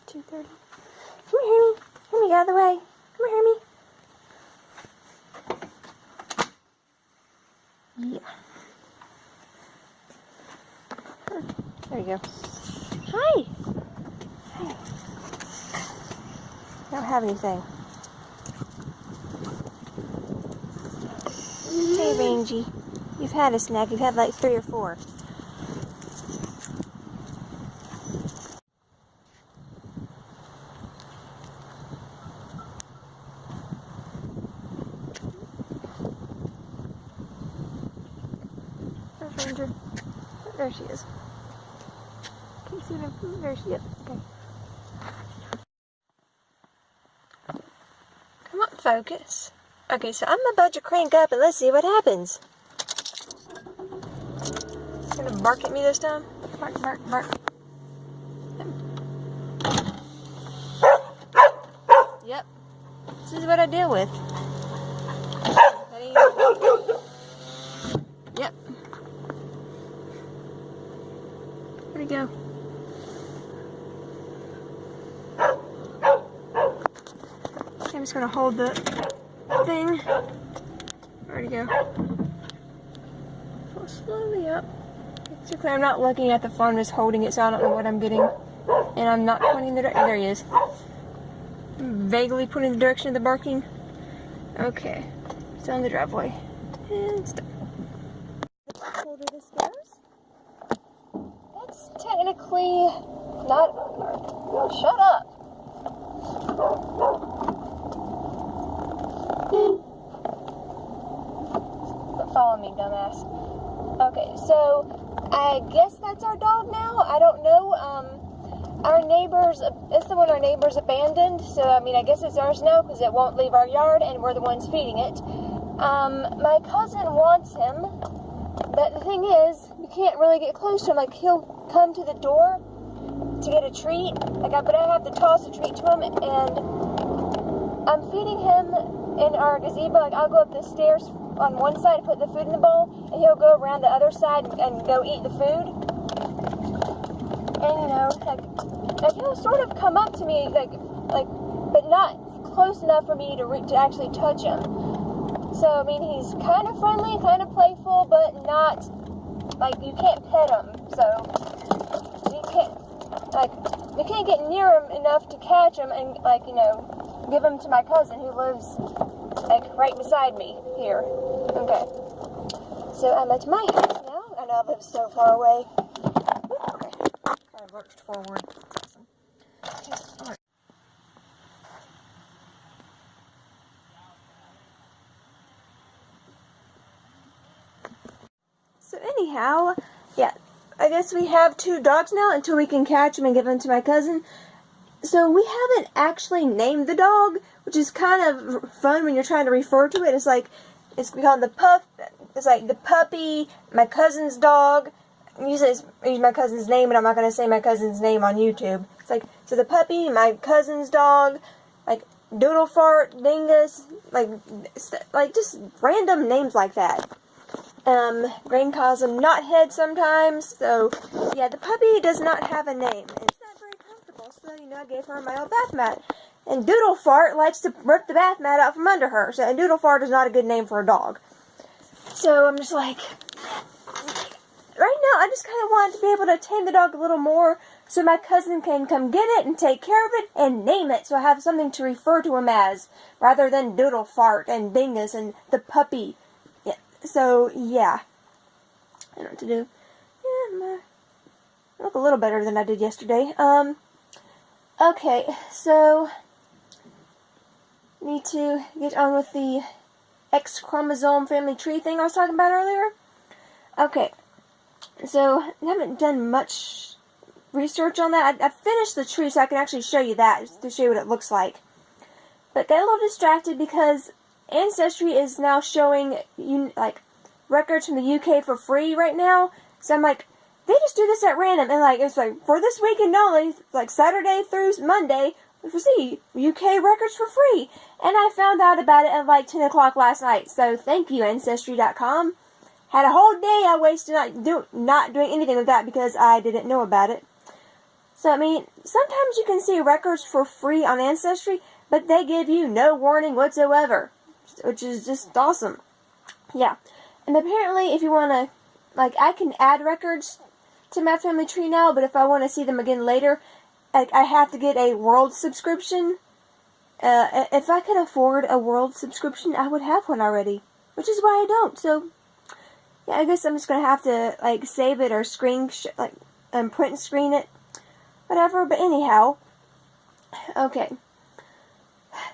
2:30. Come here, Hermie. Hermie, get out of the way. Come here, Hermie. Yeah. There you go. Hi. Hi. I don't have anything. Hey, Rangy. You've had a snack. You've had like 3 or 4. There's Ranger. There she is. Can you see her? There she is. Okay. Come on, focus. Okay, so I'm about to crank up and let's see what happens. It's gonna bark at me this time. Bark, bark, bark. Yep. This is what I deal with. Yep. Where'd he go? I'm just gonna hold the thing. Where'd he go? Pull slowly up. Basically, I'm not looking at the phone, I'm just holding it so I don't know what I'm getting. And I'm not pointing the direction. There he is. Vaguely pointing the direction of the barking. Okay. It's on the driveway. And stop. The holder this goes. That's technically not. Shut up. Follow me, dumbass. Okay, so I guess that's our dog now. I don't know. Our neighbors, it's the one our neighbors abandoned. So I mean, I guess it's ours now because it won't leave our yard, and we're the ones feeding it. My cousin wants him, but the thing is, you can't really get close to him. Like, he'll come to the door to get a treat. But I have to toss a treat to him, and I'm feeding him in our gazebo. Like, I'll go up the stairs on one side and put the food in the bowl, and he'll go around the other side and go eat the food. And like he'll sort of come up to me, but not close enough for me to actually touch him. So I mean, he's kind of friendly, kind of playful, but not like you can't pet him. So you can't get near him enough to catch him and give him to my cousin who lives right beside me here. Okay. So I'm at my house now, and I live so far away. Okay. I lurched forward. Awesome. Okay. All right. So anyhow, yeah, I guess we have 2 dogs now until we can catch them and give them to my cousin. So we haven't actually named the dog, which is kind of fun when you're trying to refer to it. It's called the pup. It's like the puppy, my cousin's dog. Usually I use my cousin's name, but I'm not going to say my cousin's name on YouTube. It's like, so the puppy, my cousin's dog, like Doodle Fart, Dingus, like just random names like that. Grain calls him Knothead sometimes. So yeah, the puppy does not have a name. It's not very comfortable, so I gave her my old bath mat. And Doodle Fart likes to rip the bath mat out from under her. So and Doodle Fart is not a good name for a dog. So I'm just like, right now I just kind of want to be able to tame the dog a little more so my cousin can come get it and take care of it and name it so I have something to refer to him as rather than Doodle Fart and Dingus and the puppy. Yeah. So yeah, I don't know what to do. Yeah, I look a little better than I did yesterday. Okay, so need to get on with the X chromosome family tree thing I was talking about earlier. Okay, so I haven't done much research on that. I finished the tree so I can actually show you that, to show you what it looks like. But got a little distracted because Ancestry is now showing records from the UK for free right now. So I'm like, they just do this at random, and it's for this weekend only, Saturday through Monday, we see UK records for free. And I found out about it at 10 o'clock last night. So thank you, Ancestry.com. Had a whole day I wasted not doing anything with that because I didn't know about it. So, I mean, sometimes you can see records for free on Ancestry, but they give you no warning whatsoever, which is just awesome. Yeah. And apparently, if you want to, like, I can add records to my family tree now, but if I want to see them again later, like, I have to get a world subscription. If I could afford a world subscription, I would have one already, which is why I don't. So, yeah, I guess I'm just going to have to, like, save it or print and screen it. Whatever, but anyhow. Okay.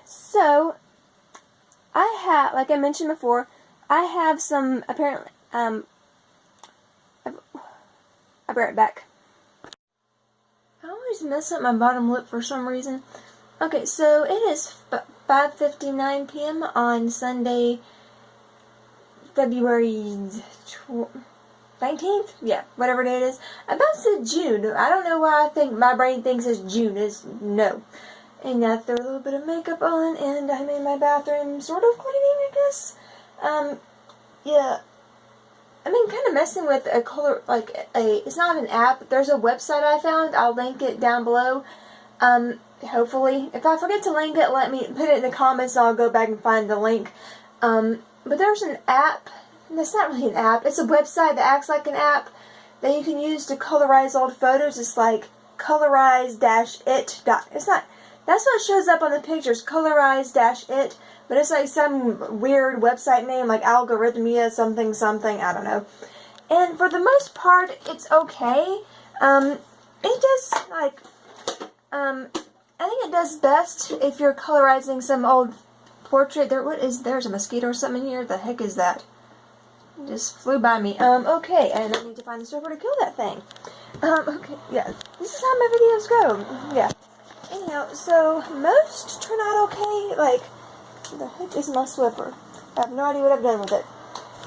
So, I have, like I mentioned before, I have some, apparently, I'll be right back. I always mess up my bottom lip for some reason. Okay, so it is 5:59 p.m. on Sunday, February 19th? Yeah, whatever day it is. I about said June. I don't know why I think my brain thinks it's June. It's no. And I threw a little bit of makeup on, and I'm in my bathroom sort of cleaning, I guess. Yeah. I've been kind of messing with a color, it's not an app. There's a website I found. I'll link it down below. Hopefully. If I forget to link it, let me put it in the comments and I'll go back and find the link. But there's an app. It's not really an app. It's a website that acts like an app that you can use to colorize old photos. It's like colorize-it. It's not. That's what shows up on the pictures. Colorize-it. But it's like some weird website name, like Algorithmia something something. I don't know. And for the most part, it's okay. It does I think it does best if you're colorizing some old portrait. There's a mosquito or something in here. The heck is that? It just flew by me. Okay, and I need to find the server to kill that thing. Okay, yeah. This is how my videos go. Yeah. Anyhow, so most turn out okay. Like, the heck is my Swiffer? I have no idea what I've done with it.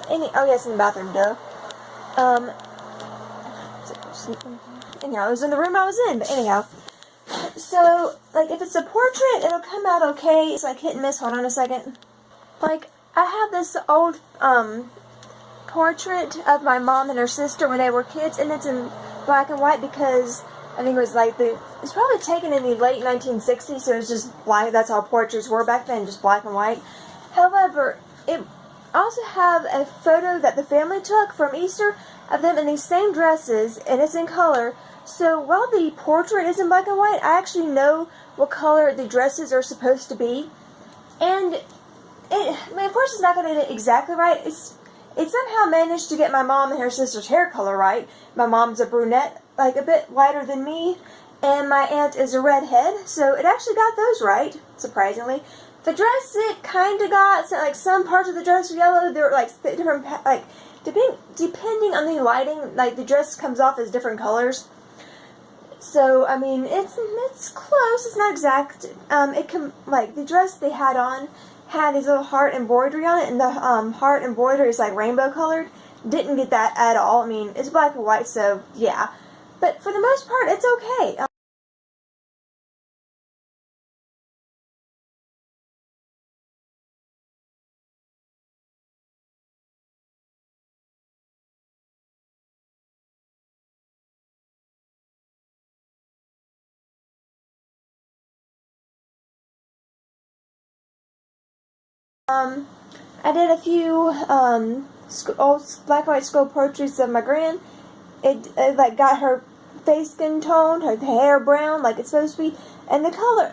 Oh yes, in the bathroom, duh. Anyhow, it was in the room I was in, but anyhow. So, like, if it's a portrait, it'll come out okay. It's like hit and miss. Hold on a second. Like, I have this old, portrait of my mom and her sister when they were kids, and it's in black and white because I think it was like it's probably taken in the late 1960s, so it's just black. That's how portraits were back then, just black and white. However, it also have a photo that the family took from Easter of them in these same dresses, and it's in color. So while the portrait is in black and white, I actually know what color the dresses are supposed to be, and of course, it's not going to get it exactly right. It somehow managed to get my mom and her sister's hair color right. My mom's a brunette, like a bit lighter than me, and my aunt is a redhead, so it actually got those right, surprisingly. The dress, it kind of got, so, like, some parts of the dress were yellow. There were, like, different, like, depending on the lighting, like, the dress comes off as different colors. So, I mean, it's close. It's not exact. The dress they had on had these little heart embroidery on it, and the heart embroidery is like rainbow colored. Didn't get that at all. I mean, it's black and white, so yeah. But for the most part, it's okay. I did a few old black and white skull portraits of my gran. It like got her face skin tone, her hair brown like it's supposed to be, and the color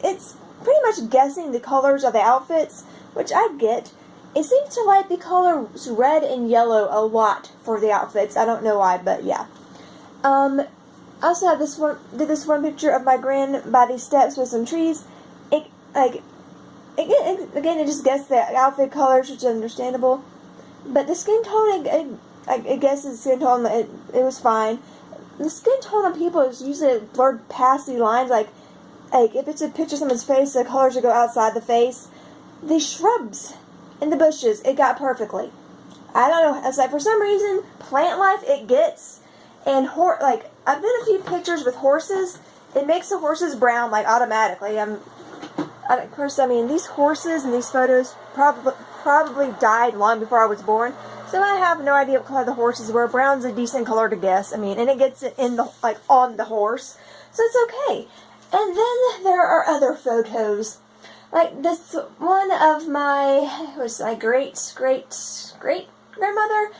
it's pretty much guessing the colors of the outfits, which I get. It seems to like the colors red and yellow a lot for the outfits. I don't know why, but yeah. I also have this one picture of my gran by these steps with some trees. Again, it just guessed the outfit colors, which is understandable. But the skin tone, I guess the skin tone, it was fine. The skin tone on people is usually blurred past the lines, like if it's a picture of someone's face, the colors will go outside the face. The shrubs and the bushes, it got perfectly. I don't know, it's like for some reason, plant life it gets, and I've done a few pictures with horses. It makes the horses brown like automatically. Of course, I mean, these horses and these photos probably died long before I was born. So I have no idea what color the horses were. Brown's a decent color to guess. I mean, and it gets it in the, like, on the horse. So it's okay. And then there are other photos. Like this one of my, was my great-great-great-grandmother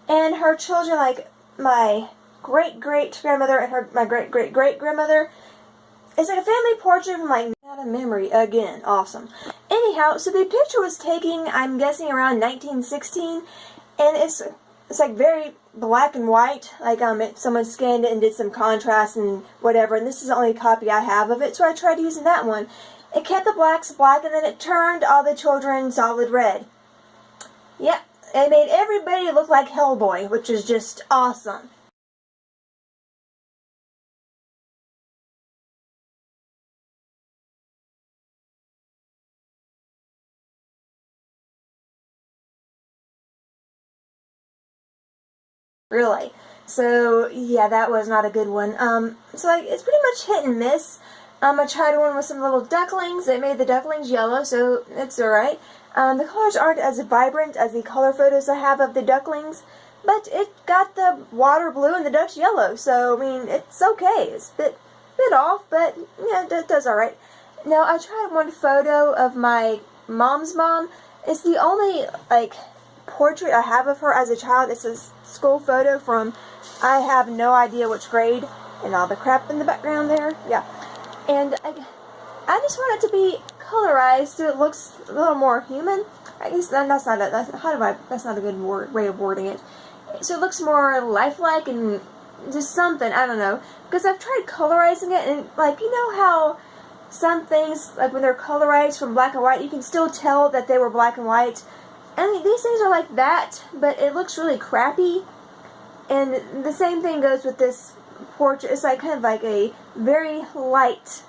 and her children, like my great-great-grandmother and my great-great-great-grandmother. It's like a family portrait from, like, out of memory again. Awesome. Anyhow, so the picture was taken, I'm guessing, around 1916, and it's like very black and white. Like someone scanned it and did some contrast and whatever. And this is the only copy I have of it, so I tried using that one. It kept the blacks black, and then it turned all the children solid red. Yep, it made everybody look like Hellboy, which is just awesome. Really. So, yeah, that was not a good one. So like, it's pretty much hit and miss. I tried one with some little ducklings. It made the ducklings yellow, so it's alright. The colors aren't as vibrant as the color photos I have of the ducklings, but it got the water blue and the ducks yellow, so, I mean, it's okay. It's a bit off, but, yeah, it does alright. Now, I tried one photo of my mom's mom. It's the only, like, portrait I have of her as a child. It's a school photo from, I have no idea which grade, and all the crap in the background there. Yeah. And I just want it to be colorized so it looks a little more human. I guess that's not a good way of wording it. So it looks more lifelike and just something, I don't know. Because I've tried colorizing it, and, like, you know how some things, like when they're colorized from black and white, you can still tell that they were black and white. I mean, these things are like that, but it looks really crappy. And the same thing goes with this portrait. It's like kind of like a very light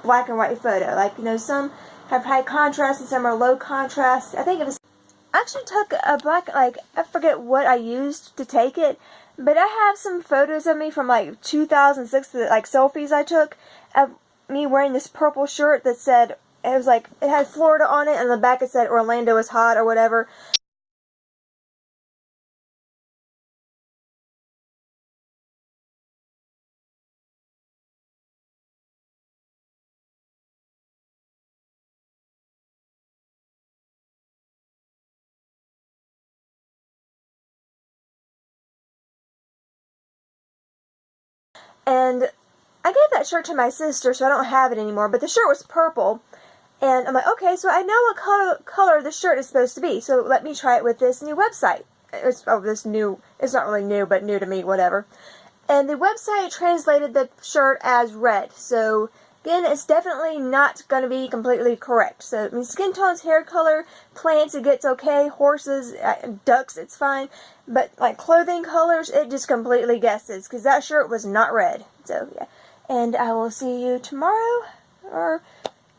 black and white photo. Like, you know, some have high contrast and some are low contrast. I think it was, I actually took a black, like, I forget what I used to take it, but I have some photos of me from like 2006, like selfies I took of me wearing this purple shirt that said, it was like, it had Florida on it, and on the back it said Orlando is hot or whatever. And I gave that shirt to my sister, so I don't have it anymore, but the shirt was purple. And I'm like, okay, so I know what color the shirt is supposed to be, so let me try it with this new website. It's not really new, but new to me, whatever. And the website translated the shirt as red, so again, it's definitely not going to be completely correct. So, I mean, skin tones, hair color, plants, it gets okay, horses, ducks, it's fine, but like clothing colors, it just completely guesses, because that shirt was not red. So, yeah. And I will see you tomorrow, or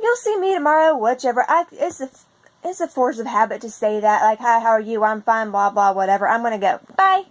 you'll see me tomorrow, whichever. It's a force of habit to say that, like, hi, how are you, I'm fine, blah, blah, whatever. I'm gonna go. Bye!